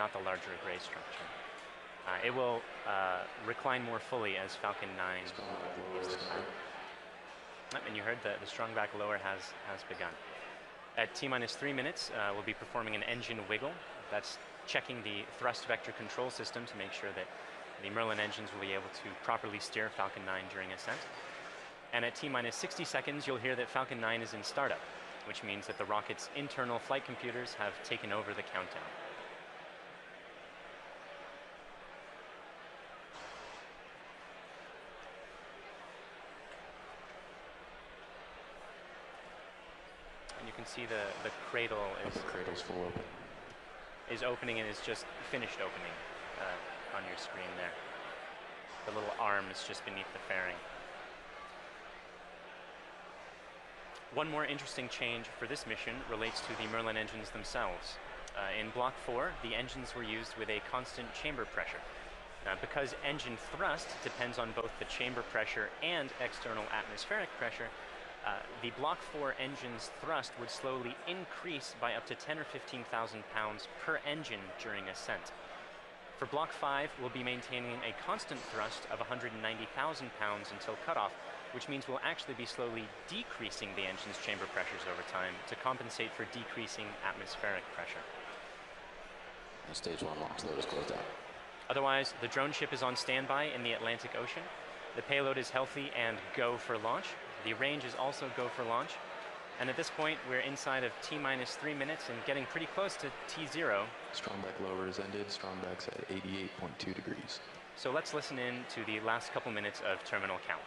not the larger gray structure. It will recline more fully as Falcon 9 is the pilot. And you heard the strong back lower has begun. At T-minus 3 minutes, we'll be performing an engine wiggle. That's checking the thrust vector control system to make sure that the Merlin engines will be able to properly steer Falcon 9 during ascent. And at T-minus 60 seconds, you'll hear that Falcon 9 is in startup, which means that the rocket's internal flight computers have taken over the countdown. And you can see the cradle is... The cradle's full open. Is opening and is just finished opening on your screen there. The little arm is just beneath the fairing. One more interesting change for this mission relates to the Merlin engines themselves. In Block 4, the engines were used with a constant chamber pressure. Because engine thrust depends on both the chamber pressure and external atmospheric pressure, the Block 4 engine's thrust would slowly increase by up to 10 or 15,000 pounds per engine during ascent. For Block 5, we'll be maintaining a constant thrust of 190,000 pounds until cutoff, which means we'll actually be slowly decreasing the engine's chamber pressures over time to compensate for decreasing atmospheric pressure. And stage 1 launch load is closed out. Otherwise, the drone ship is on standby in the Atlantic Ocean. The payload is healthy and go for launch. The range is also go for launch. And at this point, we're inside of T-minus 3 minutes and getting pretty close to T0. Strong back lower is ended. Strong back's at 88.2 degrees. So let's listen in to the last couple minutes of terminal count.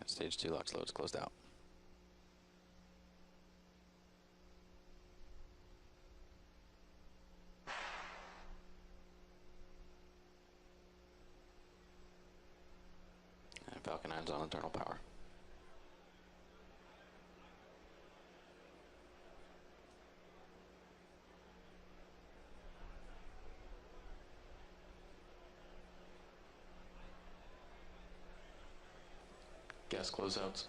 Stage 2 LOX load is closed out. And Falcon 9's on internal power. Gas closeouts.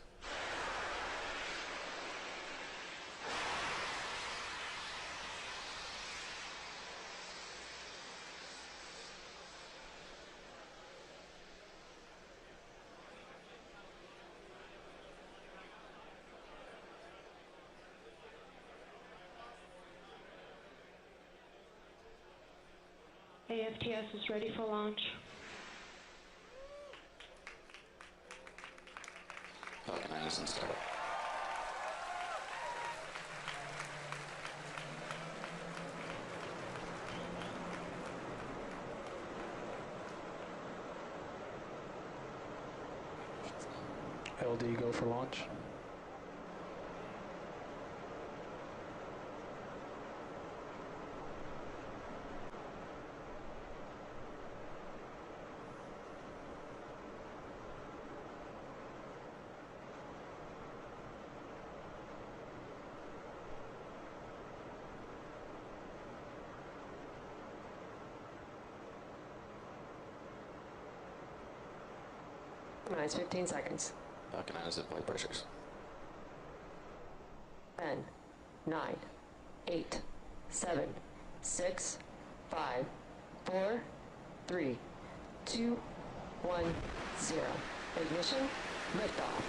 AFTS is ready for launch. Falcon 9 is in startup. LD go for launch. Minus 15 seconds. Falcon 9 is at flight pressures. 10, 9, 8, 7, 6, 5, 4, 3, 2, 1, 0. Ignition, liftoff.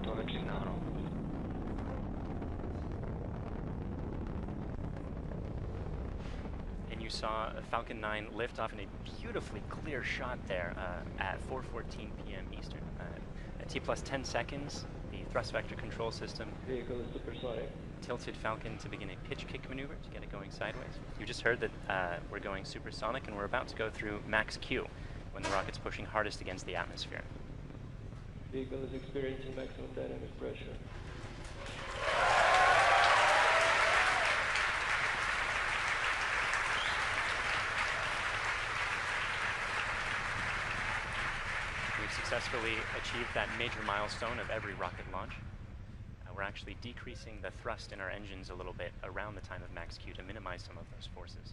Acknowledging now. And you saw Falcon 9 lift off in a beautifully clear shot there at 4:14 p.m. Eastern. At T plus 10 seconds, the thrust vector control system Vehicle is supersonic. tilted Falcon to begin a pitch kick maneuver to get it going sideways. You just heard that we're going supersonic and we're about to go through max Q when the rocket's pushing hardest against the atmosphere. Vehicle is experiencing maximum dynamic pressure. We've successfully achieved that major milestone of every rocket launch. We're actually decreasing the thrust in our engines a little bit around the time of max Q to minimize some of those forces.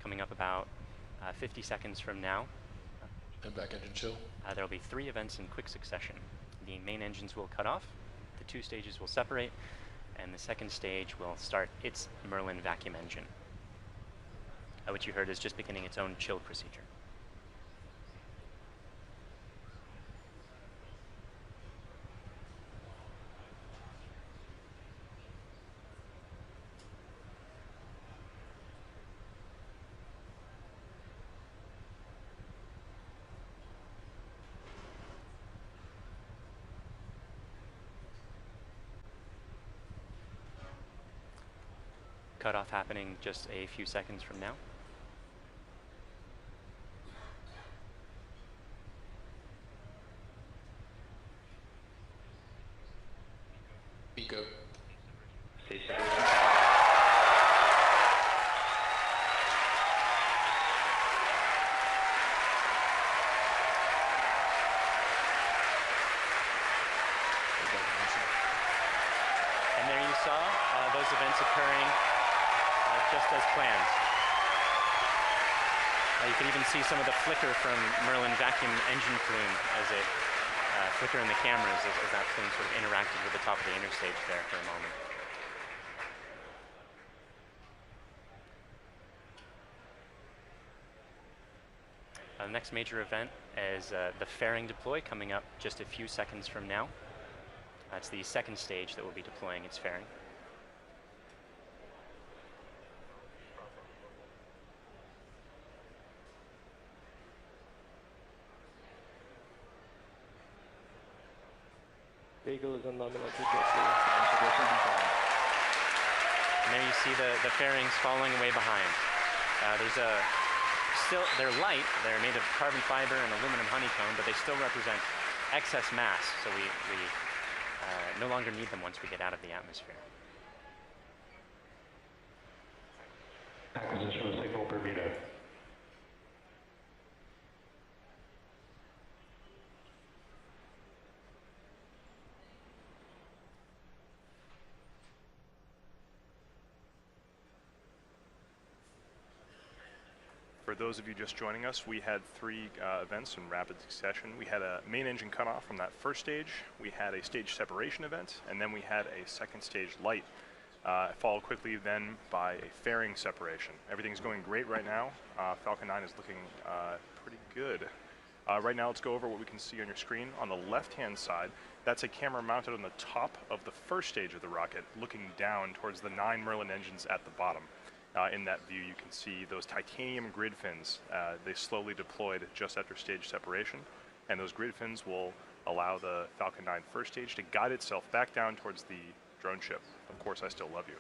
Coming up about 50 seconds from now, And back engine chill. there will be 3 events in quick succession. The main engines will cut off, the 2 stages will separate, and the second stage will start its Merlin vacuum engine, which you heard is just beginning its own chill procedure. Cutoff happening just a few seconds from now. Pico. Stay safe. And there you saw those events occurring just as planned. You can even see some of the flicker from Merlin vacuum engine plume as it flicker in the cameras as that plume sort of interacted with the top of the interstage there for a moment. The next major event is the fairing deploy coming up just a few seconds from now. That's the second stage that will be deploying its fairing. Vehicle is on nominal And there you see the fairings falling away behind. They're light, they're made of carbon fiber and aluminum honeycomb, but they still represent excess mass, so we no longer need them once we get out of the atmosphere. Acquisition of signal Bermuda. For those of you just joining us, we had 3 events in rapid succession. We had a main engine cutoff from that first stage, we had a stage separation event, and then we had a second stage light, followed quickly then by a fairing separation. Everything's going great right now. Falcon 9 is looking pretty good. Right now, let's go over what we can see on your screen. On the left-hand side, that's a camera mounted on the top of the first stage of the rocket, looking down towards the 9 Merlin engines at the bottom. In that view, you can see those titanium grid fins. They slowly deployed just after stage separation, and those grid fins will allow the Falcon 9 first stage to guide itself back down towards the drone ship. Of course, I still love you.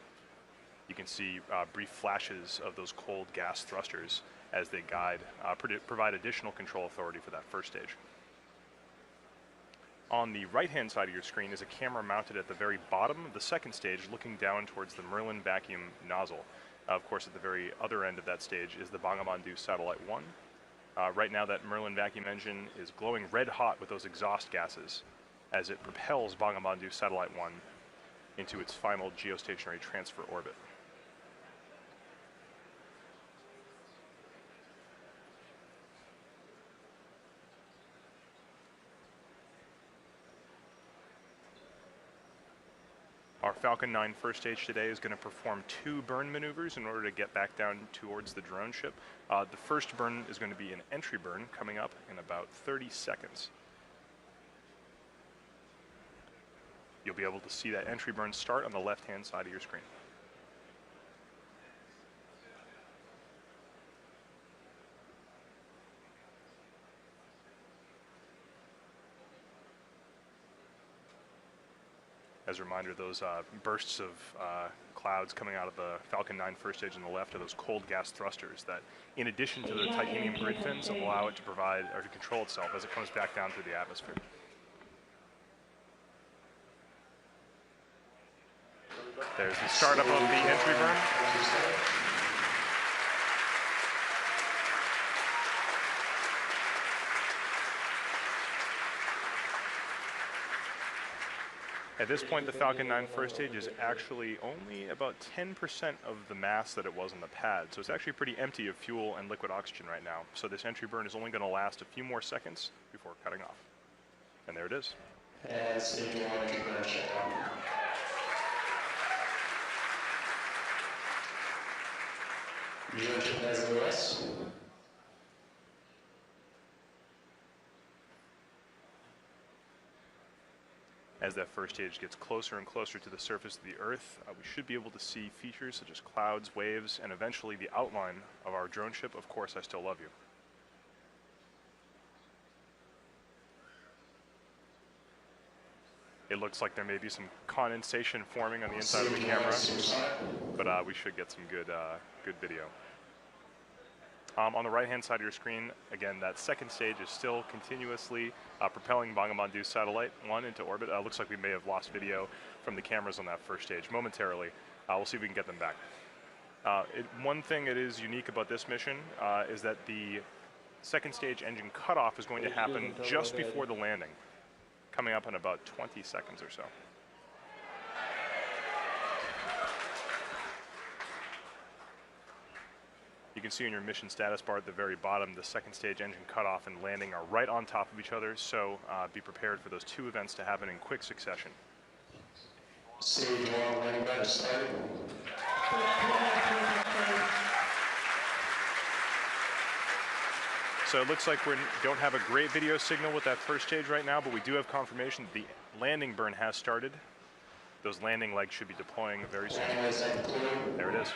You can see brief flashes of those cold gas thrusters as they guide, provide additional control authority for that first stage. On the right-hand side of your screen is a camera mounted at the very bottom of the second stage, looking down towards the Merlin vacuum nozzle. Of course, at the very other end of that stage is the Bangabandhu Satellite-1. Right now, that Merlin vacuum engine is glowing red hot with those exhaust gases as it propels Bangabandhu Satellite-1 into its final geostationary transfer orbit. Our Falcon 9 first stage today is going to perform 2 burn maneuvers in order to get back down towards the drone ship. The first burn is going to be an entry burn coming up in about 30 seconds. You'll be able to see that entry burn start on the left-hand side of your screen. As a reminder, those bursts of clouds coming out of the Falcon 9 first stage on the left are those cold gas thrusters that, in addition to the titanium grid fins, allow it to provide or to control itself as it comes back down through the atmosphere. There's the startup of the entry burn. At this point, the Falcon 9 first stage is actually only about 10% of the mass that it was on the pad. So it's actually pretty empty of fuel and liquid oxygen right now. So this entry burn is only going to last a few more seconds before cutting off. And there it is. And stage 1 entry burn shutdown. Resumption as OS. As that first stage gets closer and closer to the surface of the Earth, we should be able to see features such as clouds, waves, and eventually the outline of our drone ship, Of Course I Still Love You. It looks like there may be some condensation forming on the inside of the camera, but we should get some good video. On the right-hand side of your screen, again, that second stage is still continuously propelling Bangabandhu Satellite-1 into orbit. Looks like we may have lost video from the cameras on that first stage momentarily. We'll see if we can get them back. One thing that is unique about this mission is that the second stage engine cutoff is going to happen just before the landing, coming up in about 20 seconds or so. You can see in your mission status bar at the very bottom, the second stage engine cutoff and landing are right on top of each other, so be prepared for those two events to happen in quick succession. Stage 1 landing badge started. So it looks like we don't have a great video signal with that first stage right now, but we do have confirmation that the landing burn has started. Those landing legs should be deploying very soon. There it is.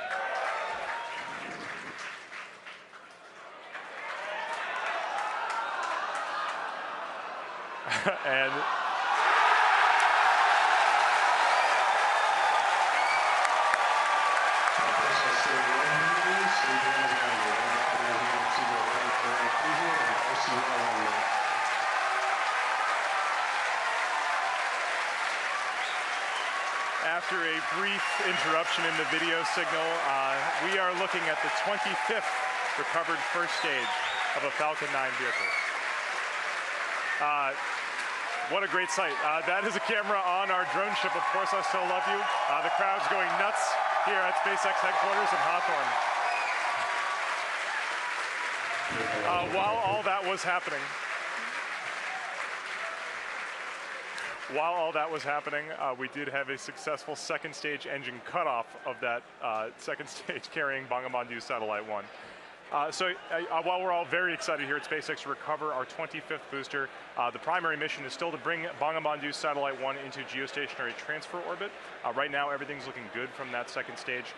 And after a brief interruption in the video signal, we are looking at the 25th recovered first stage of a Falcon 9 vehicle. What a great sight. That is a camera on our drone ship, Of Course I Still Love You. The crowd's going nuts here at SpaceX headquarters in Hawthorne. While all that was happening, we did have a successful second stage engine cutoff of that second stage carrying Bangabandhu Satellite-1. While we're all very excited here at SpaceX to recover our 25th booster, the primary mission is still to bring Bangabandhu Satellite-1 into geostationary transfer orbit. Right now, everything's looking good from that second stage.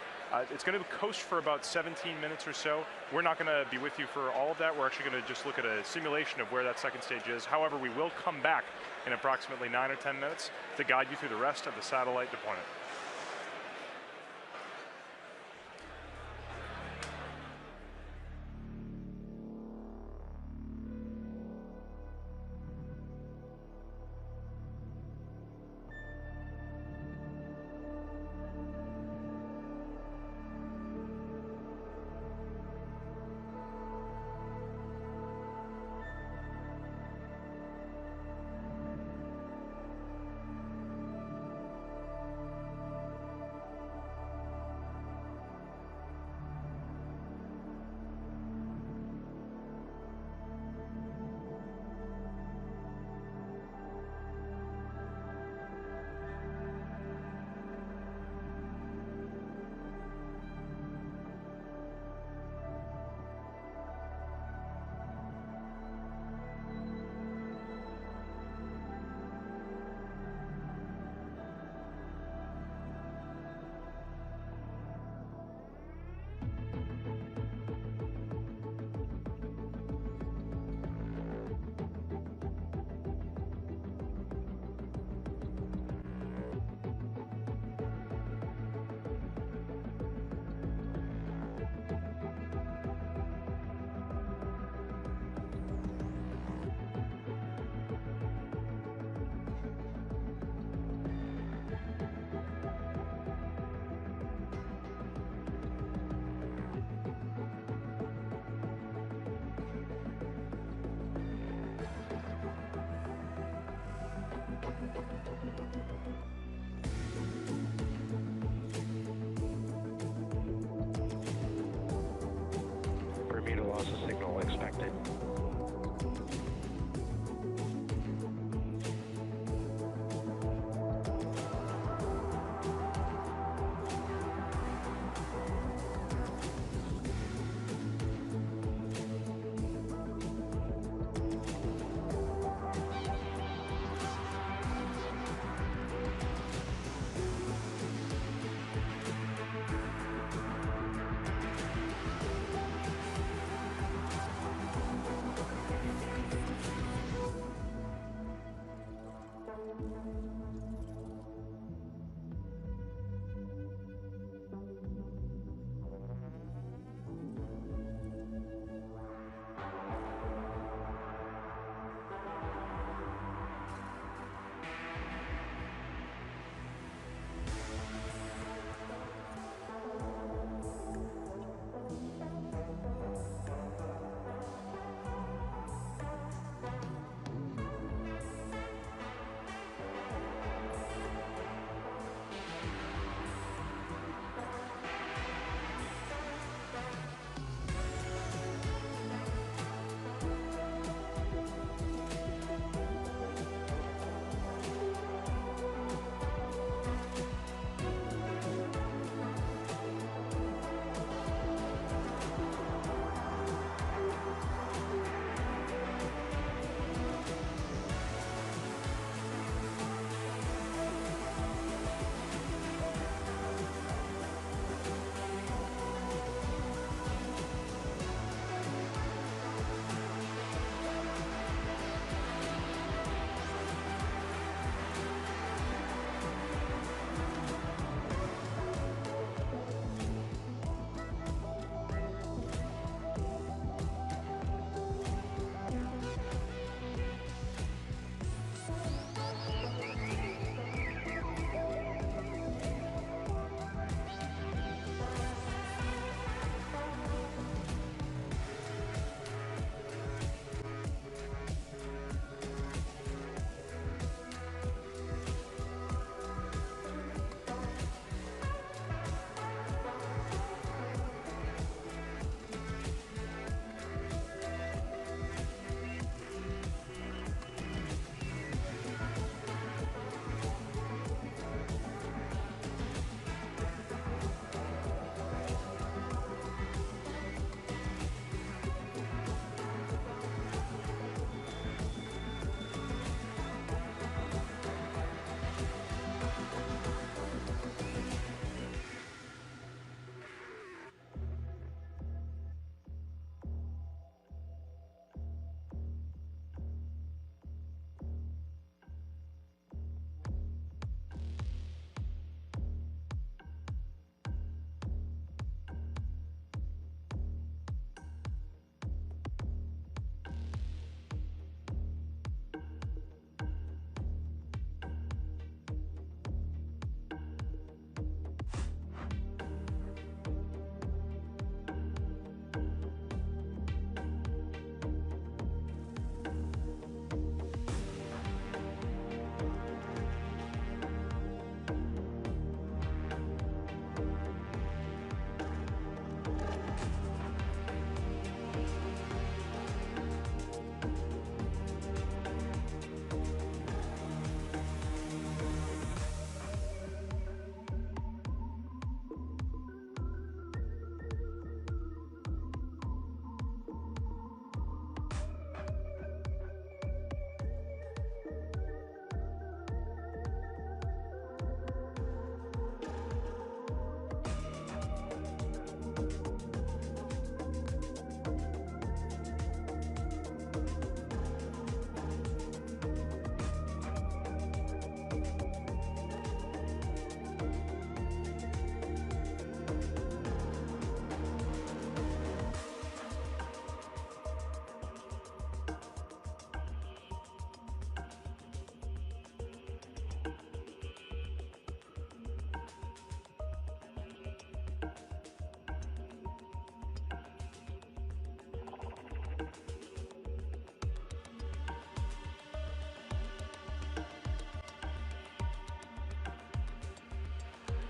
It's going to coast for about 17 minutes or so. We're not going to be with you for all of that. We're actually going to just look at a simulation of where that second stage is. However, we will come back in approximately 9 or 10 minutes to guide you through the rest of the satellite deployment.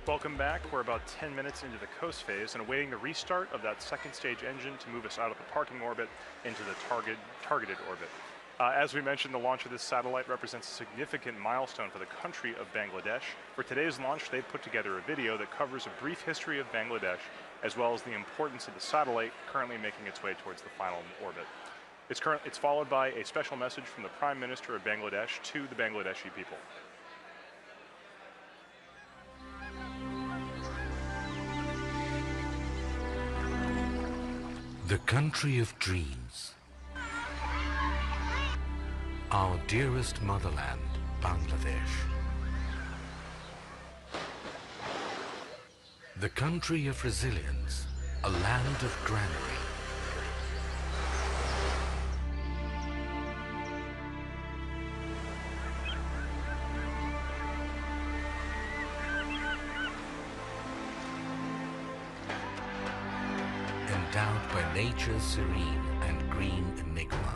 Welcome back. We're about 10 minutes into the coast phase and awaiting the restart of that second stage engine to move us out of the parking orbit into the targeted orbit. As we mentioned, the launch of this satellite represents a significant milestone for the country of Bangladesh. For today's launch, they've put together a video that covers a brief history of Bangladesh, as well as the importance of the satellite currently making its way towards the final orbit. It's followed by a special message from the Prime Minister of Bangladesh to the Bangladeshi people. The country of dreams. Our dearest motherland, Bangladesh. The country of resilience, a land of granary. Endowed by nature's serene and green enigma.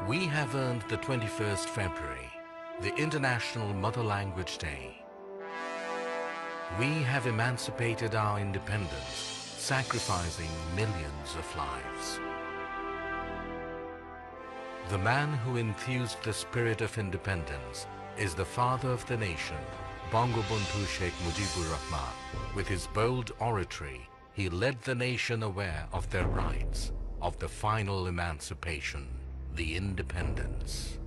We have earned the 21st February, the International Mother Language Day. We have emancipated our independence, sacrificing millions of lives. The man who enthused the spirit of independence is the father of the nation, Bangabandhu Sheikh Mujibur Rahman. With his bold oratory, he led the nation aware of their rights, of the final emancipation, the independence.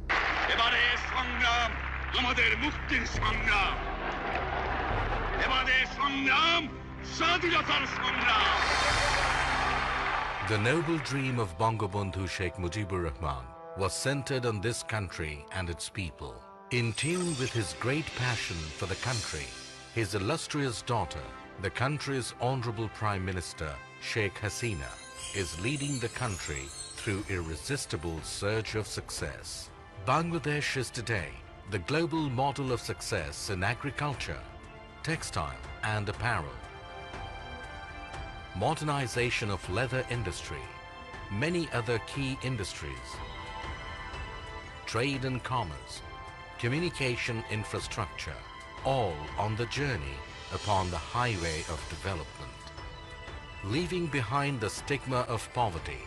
The noble dream of Bangabandhu Sheikh Mujibur Rahman was centered on this country and its people. In tune with his great passion for the country, his illustrious daughter, the country's Honorable Prime Minister, Sheikh Hasina, is leading the country through irresistible surge of success. Bangladesh is today the global model of success in agriculture, textile and apparel, modernization of leather industry, many other key industries, trade and commerce, communication infrastructure, all on the journey upon the highway of development. Leaving behind the stigma of poverty,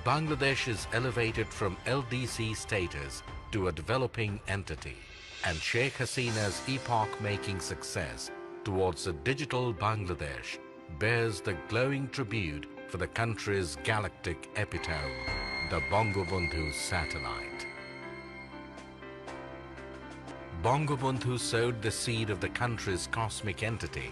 Bangladesh is elevated from LDC status to a developing entity, and Sheikh Hasina's epoch-making success towards a digital Bangladesh bears the glowing tribute for the country's galactic epitome, the Bangabandhu Satellite. Bangabandhu sowed the seed of the country's cosmic entity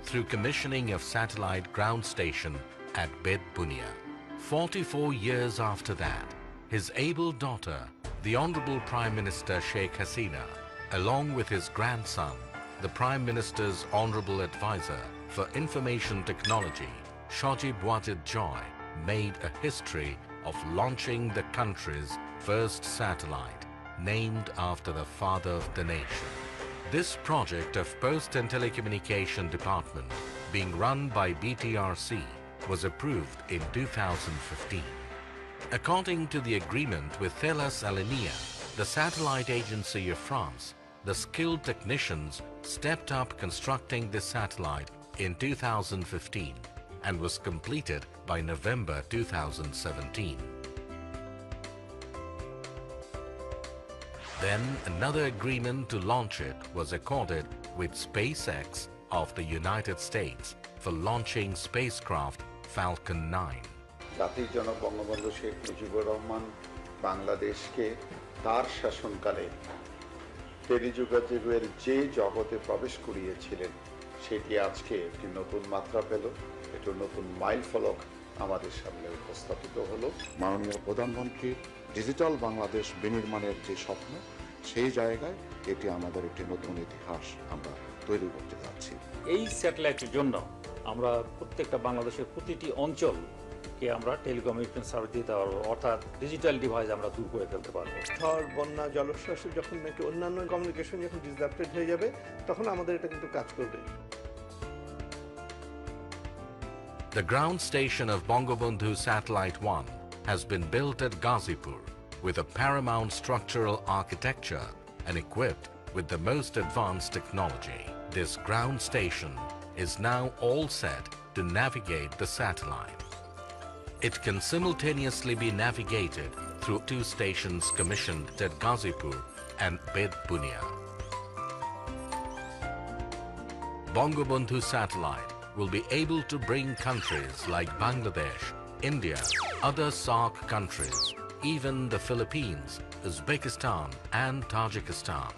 through commissioning of satellite ground station at Bed Bunia. 44 years after that, his able daughter, the Honorable Prime Minister Sheikh Hasina, along with his grandson, the Prime Minister's Honorable Advisor for Information Technology, Shojib Wajid Joy, made a history of launching the country's first satellite, named after the father of the nation. This project of Post and Telecommunication Department, being run by BTRC, was approved in 2015. According to the agreement with Thales Alenia, the satellite agency of France, the skilled technicians stepped up constructing this satellite in 2015 and was completed by November 2017. Then another agreement to launch it was accorded with SpaceX of the United States for launching spacecraft Falcon 9. জাতির জনক বঙ্গবন্ধু শেখ মুজিবুর রহমান বাংলাদেশকে তার শাসনকালে টেলিযোগাযোগের যে জগতে প্রবেশ করিয়েছিলেন সেটি আজকে একটি নতুন মাত্রা পেল, একটি নতুন মাইলফলক আমাদের সামনে উপস্থাপিত হলো। মাননীয় প্রধানমন্ত্রী ডিজিটাল বাংলাদেশ বিনির্মাণের যে স্বপ্ন, সেই জায়গায় এটি আমাদের একটি নতুন ইতিহাস আমরা তৈরি করতে যাচ্ছি। এই স্যাটেলাইটের জন্য আমরা প্রত্যেকটা বাংলাদেশের প্রতিটি অঞ্চলকে আমরা টেলিকমিউনিকেশন সার্ভিস দিতে পারবো, অর্থাৎ ডিজিটাল ডিভাইস আমরা দূর করে ফেলতে পারবো। ঝড়, বন্যা, জলোচ্ছ্বাস যখন নাকি অন্যান্য কমিউনিকেশন যখন ডিসরাপ্টেড হয়ে যাবে, তখন আমাদের এটা কিন্তু কাজ করবে। The ground station of Bangabandhu Satellite-1 has been built at Ghazipur with a paramount structural architecture and equipped with the most advanced technology. This ground station is now all set to navigate the satellite. It can simultaneously be navigated through 2 stations commissioned at Ghazipur and Bed Bunia. Bangabandhu Satellite will be able to bring countries like Bangladesh, India, other SAARC countries, even the Philippines, Uzbekistan and Tajikistan.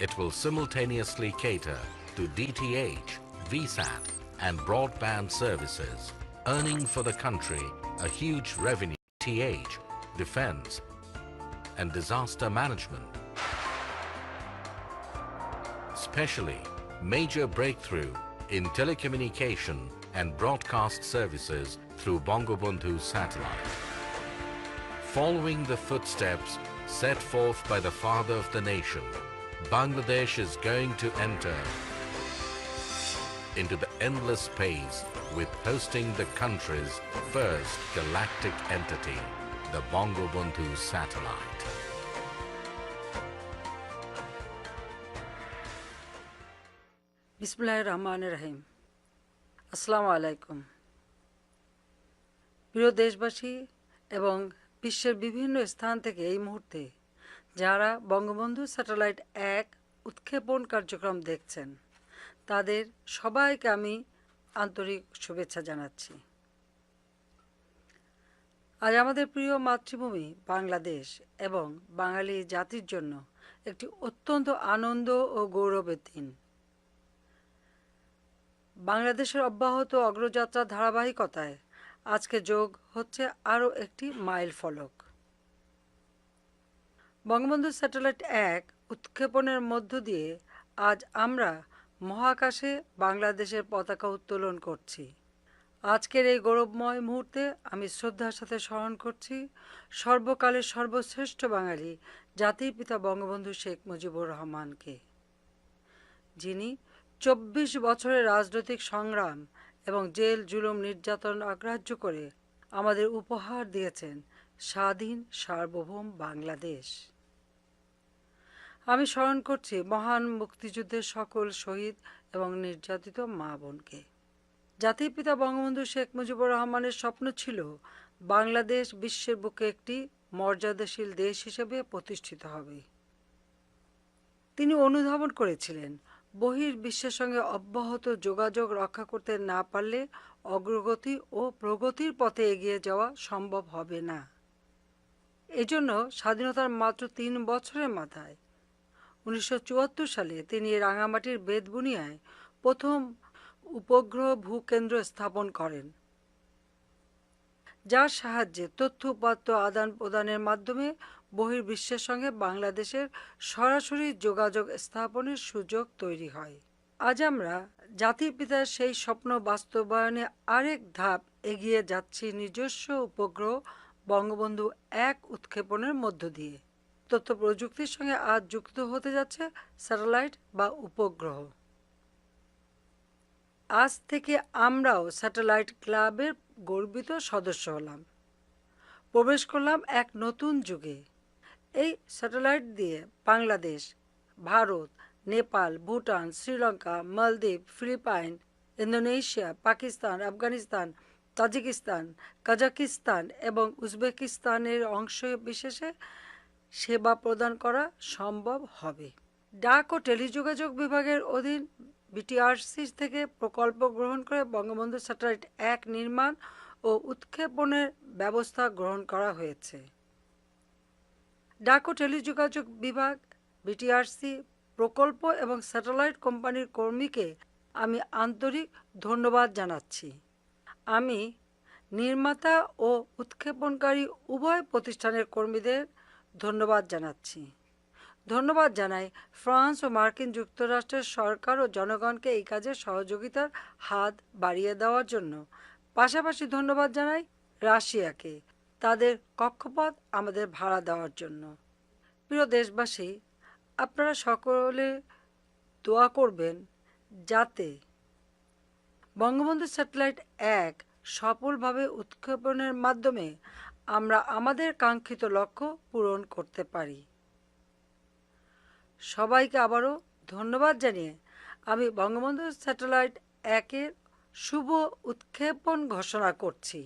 It will simultaneously cater to DTH, VSAT and broadband services, earning for the country a huge revenue, TH, defense and disaster management. Especially major breakthrough in telecommunication and broadcast services through Bangabandhu Satellite. Following the footsteps set forth by the father of the nation, Bangladesh is going to enter into the endless space with hosting the country's first galactic entity, the Bangabandhu Satellite. বিসমিল্লাহির রহমানির রহিম। আসসালামু আলাইকুম। প্রিয় দেশবাসী এবং বিশ্বের বিভিন্ন স্থান থেকে এই মুহূর্তে যারা বঙ্গবন্ধু স্যাটেলাইট 1 উৎক্ষেপণ কার্যক্রম দেখছেন তাদের সবাইকে আমি আন্তরিক শুভেচ্ছা জানাচ্ছি। আজ আমাদের প্রিয় মাতৃভূমি বাংলাদেশ এবং বাঙালি জাতির জন্য একটি অত্যন্ত আনন্দ ও গৌরবের দিন। বাংলাদেশের অব্যাহত অগ্রযাত্রার ধারাবাহিকতায় আজকে যোগ হচ্ছে আরও একটি মাইল ফলক। বঙ্গবন্ধু স্যাটেলাইট 1 উৎক্ষেপণের মধ্য দিয়ে আজ আমরা মহাকাশে বাংলাদেশের পতাকা উত্তোলন করছি। আজকের এই গৌরবময় মুহূর্তে আমি শ্রদ্ধার সাথে স্মরণ করছি সর্বকালের সর্বশ্রেষ্ঠ বাঙালি জাতির পিতা বঙ্গবন্ধু শেখ মুজিবুর রহমানকে, যিনি 24 বছরের রাজনৈতিক সংগ্রাম এবং জেল জুলুম নির্যাতন অগ্রাহ্য করে আমাদের উপহার দিয়েছেন স্বাধীন সার্বভৌম বাংলাদেশ। আমি স্মরণ করছি মহান মুক্তিযুদ্ধের সকল শহীদ এবং নির্যাতিত মা বোনকে। জাতির পিতা বঙ্গবন্ধু শেখ মুজিবুর রহমানের স্বপ্ন ছিল বাংলাদেশ বিশ্বের বুকে একটি মর্যাদাশীল দেশ হিসেবে প্রতিষ্ঠিত হবে। তিনি অনুধাবন করেছিলেন বহির্বিশ্বের সঙ্গে অব্যাহত যোগাযোগ রক্ষা করতে না পারলে অগ্রগতি ও প্রগতির পথে এগিয়ে যাওয়া সম্ভব হবে না। এজন্য স্বাধীনতার মাত্র 3 বছরের মাথায় 1974 সালে তিনি রাঙামাটির বেতবুনিয়ায় প্রথম উপগ্রহ ভূকেন্দ্র স্থাপন করেন, যার সাহায্যে তথ্য উপাত্ত আদান প্রদানের মাধ্যমে বহির্বিশ্বের সঙ্গে বাংলাদেশের সরাসরি যোগাযোগ স্থাপনের সুযোগ তৈরি হয়। আজ আমরা জাতির পিতার সেই স্বপ্ন বাস্তবায়নে আরেক ধাপ এগিয়ে যাচ্ছি নিজস্ব উপগ্রহ বঙ্গবন্ধু 1 উৎক্ষেপণের মধ্য দিয়ে। তথ্য প্রযুক্তির সঙ্গে আজ যুক্ত হতে যাচ্ছে স্যাটেলাইট বা উপগ্রহ। আজ থেকে আমরাও স্যাটেলাইট ক্লাবের গর্বিত সদস্য হলাম, প্রবেশ করলাম এক নতুন যুগে। এই স্যাটেলাইট দিয়ে বাংলাদেশ, ভারত, নেপাল, ভুটান, শ্রীলঙ্কা, মালদ্বীপ, Philippines, Indonesia, Pakistan, Afghanistan, Tajikistan, Kazakhstan এবং উজবেকিস্তানের অংশ বিশেষে সেবা প্রদান করা সম্ভব হবে। ডাক ও টেলিযোগাযোগ বিভাগের অধীন বিটিআরসি থেকে প্রকল্প গ্রহণ করে বঙ্গবন্ধু স্যাটেলাইট 1 নির্মাণ ও উৎক্ষেপণের ব্যবস্থা গ্রহণ করা হয়েছে। ডাক ও টেলিযোগাযোগ বিভাগ, বিটিআরসি, প্রকল্প এবং স্যাটেলাইট কোম্পানির কর্মীকে আমি আন্তরিক ধন্যবাদ জানাচ্ছি। আমি নির্মাতা ও উৎক্ষেপণকারী উভয় প্রতিষ্ঠানের কর্মীদের ধন্যবাদ জানাচ্ছি। ধন্যবাদ জানাই ফ্রান্স ও মার্কিন যুক্তরাষ্ট্রের সরকার ও জনগণকে এই কাজে সহযোগিতার হাত বাড়িয়ে দেওয়ার জন্য। পাশাপাশি ধন্যবাদ জানাই রাশিয়াকে তাদের কক্ষপথ আমাদের ভাড়া দেওয়ার জন্য। প্রিয় দেশবাসী, আপনারা সকলে দোয়া করবেন যাতে বঙ্গবন্ধু স্যাটেলাইট 1 সফলভাবে উৎক্ষেপণের মাধ্যমে আমরা আমাদের কাঙ্ক্ষিত লক্ষ্য পূরণ করতে পারি। সবাইকে আবারও ধন্যবাদ জানিয়ে আমি বঙ্গবন্ধু স্যাটেলাইট 1-এর শুভ উৎক্ষেপণ ঘোষণা করছি।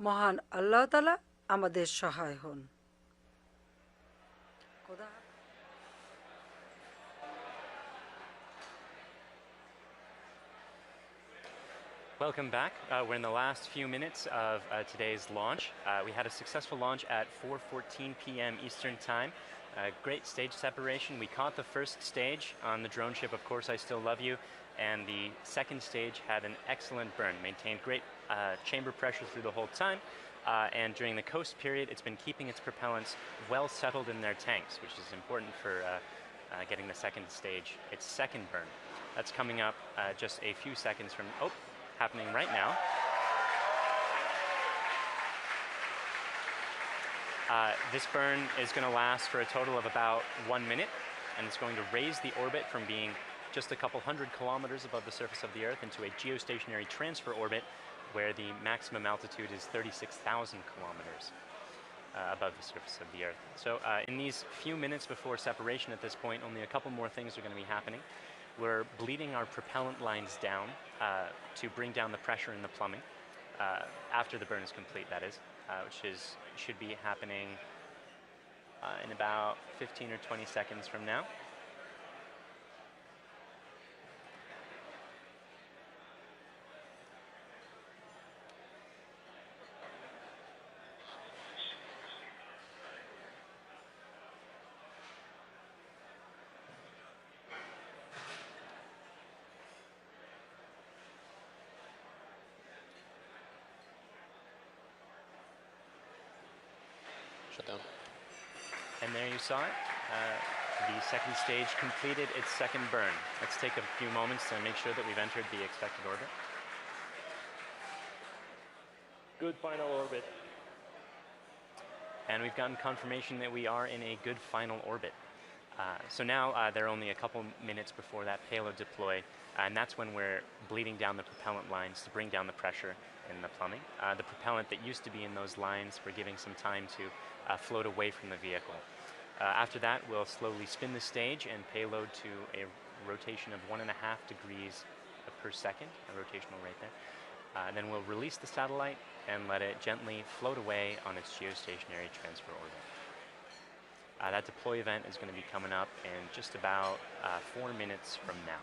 মহান আল্লাহ তাআলা আমাদের সহায় হন। Welcome back. We're in the last few minutes of today's launch. We had a successful launch at 4:14 p.m. Eastern Time. Great stage separation. We caught the first stage on the drone ship, Of Course I Still Love You, and the second stage had an excellent burn, maintained great chamber pressure through the whole time, and during the coast period it's been keeping its propellants well settled in their tanks, which is important for getting the second stage its second burn. That's coming up just a few seconds from happening right now. This burn is going to last for a total of about 1 minute, and it's going to raise the orbit from being just a couple hundred kilometers above the surface of the Earth into a geostationary transfer orbit where the maximum altitude is 36,000 kilometers above the surface of the Earth. So in these few minutes before separation at this point, only a couple more things are going to be happening. We're bleeding our propellant lines down to bring down the pressure in the plumbing after the burn is complete, that is, which should be happening in about 15 or 20 seconds from now. Down. And there you saw it. The second stage completed its second burn. Let's take a few moments to make sure that we've entered the expected orbit. Good final orbit. And we've gotten confirmation that we are in a good final orbit. So now there are only a couple minutes before that payload deploy, and that's when we're bleeding down the propellant lines to bring down the pressure in the plumbing. The propellant that used to be in those lines, we're giving some time to float away from the vehicle. After that, we'll slowly spin the stage and payload to a rotation of 1.5 degrees per second, a rotational rate there. Then we'll release the satellite and let it gently float away on its geostationary transfer orbit. That deploy event is going to be coming up in just about 4 minutes from now.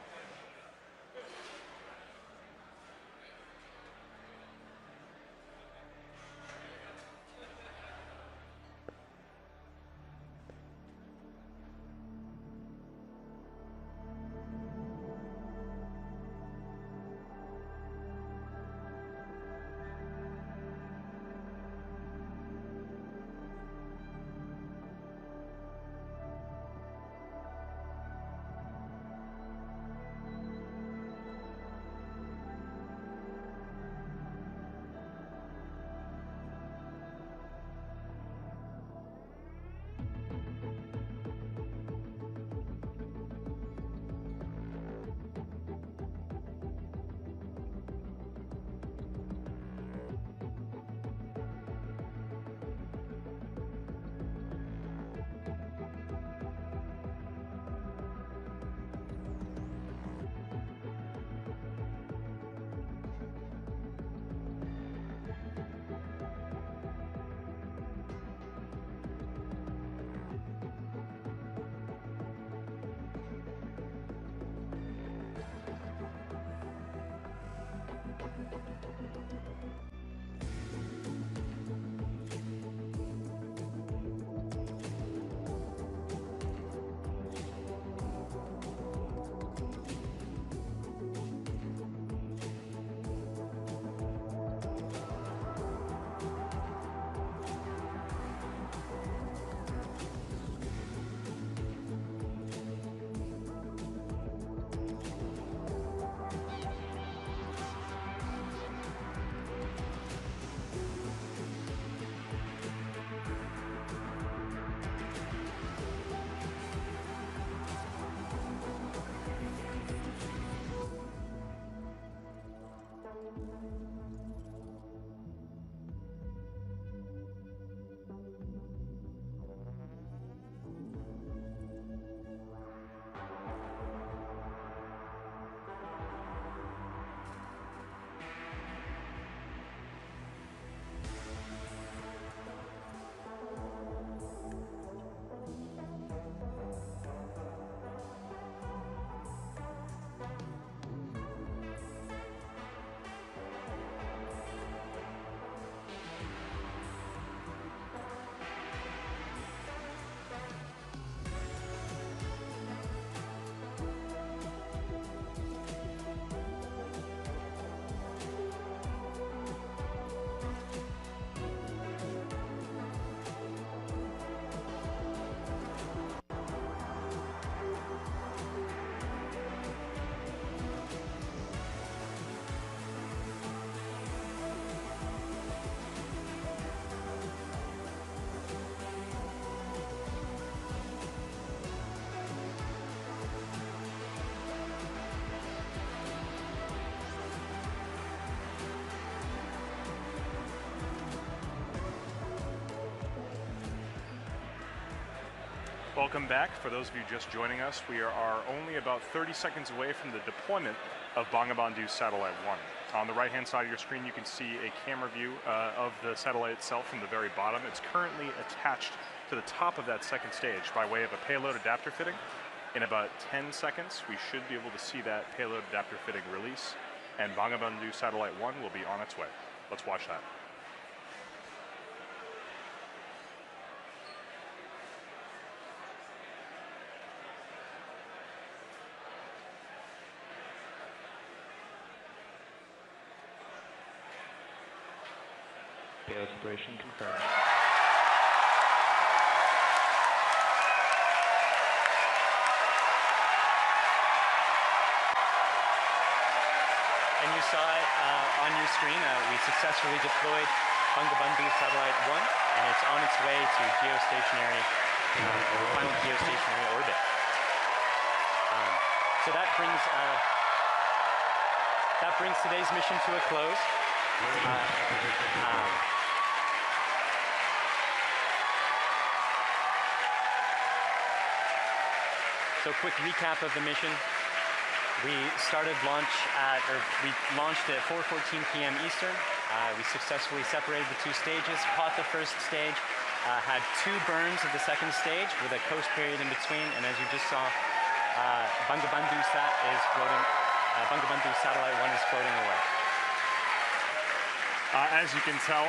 Welcome back. For those of you just joining us, we are only about 30 seconds away from the deployment of Bangabandhu Satellite-1. On the right-hand side of your screen, you can see a camera view of the satellite itself from the very bottom. It's currently attached to the top of that second stage by way of a payload adapter fitting. In about 10 seconds, we should be able to see that payload adapter fitting release, and Bangabandhu Satellite-1 will be on its way. Let's watch that. Payload separation confirmed. And you saw it on your screen. We successfully deployed Bangabandhu Satellite-1, and it's on its way to geostationary, final geostationary orbit. So that brings today's mission to a close. So quick recap of the mission. We launched at 4:14 p.m. Eastern. We successfully separated the two stages. Caught the first stage, had two burns of the second stage with a coast period in between, and as you just saw, Bangabandhu Satellite-1 is floating away. As you can tell,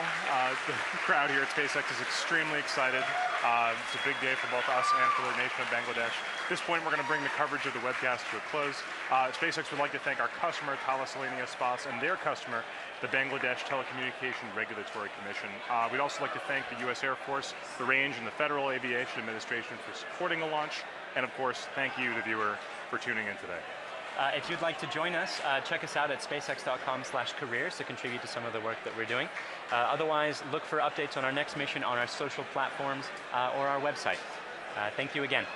the crowd here at SpaceX is extremely excited. It's a big day for both us and for the nation of Bangladesh. At this point, we're going to bring the coverage of the webcast to a close. SpaceX would like to thank our customer, Thalassania Spas, and their customer, the Bangladesh Telecommunication Regulatory Commission. We'd also like to thank the U.S. Air Force, the Range, and the Federal Aviation Administration for supporting the launch. And of course, thank you, the viewer, for tuning in today. If you'd like to join us, check us out at spacex.com/careers to contribute to some of the work that we're doing. Otherwise, look for updates on our next mission on our social platforms or our website. Thank you again.